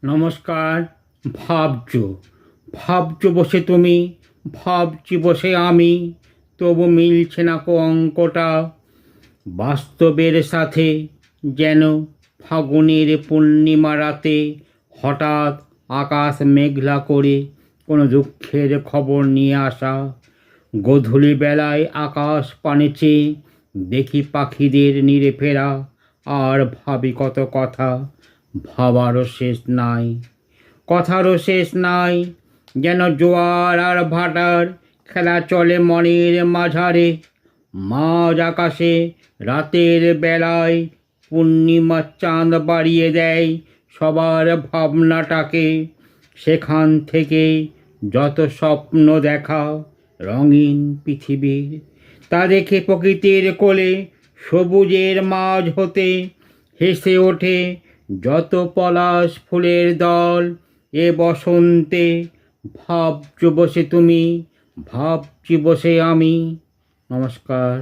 নমস্কার। ভাবছো ভাবছো বসে তুমি, ভাবছি বসে আমি, তবু মিলছে না কো অঙ্কটা বাস্তবের সাথে। যেন ফাগুনের পূর্ণিমা রাতে হঠাৎ আকাশ মেঘলা করে কোনো দুঃখের খবর নিয়ে আসা। গোধূলি বেলায় আকাশ পানে চেয়ে দেখি পাখিদের নিরে ফেরা, আর ভাবি কত কথা, ভাবারও শেষ নাই, কথারও শেষ নাই। যেন জোয়ার আর ভাটার খেলা চলে মনের মাঝারে, মাঝ আকাশে রাতের বেলায় পূর্ণিমার চাঁদ বাড়িয়ে দেয় সবার ভাবনাটাকে। সেখান থেকে যত স্বপ্ন দেখা রঙিন পৃথিবীর, তা দেখে প্রকৃতির কোলে সবুজের মাঝ হতে হেসে ওঠে যত পলাশ ফুলের দল। এ বসন্তে ভাবছো বসে তুমি, ভাবছি বসে আমি। নমস্কার।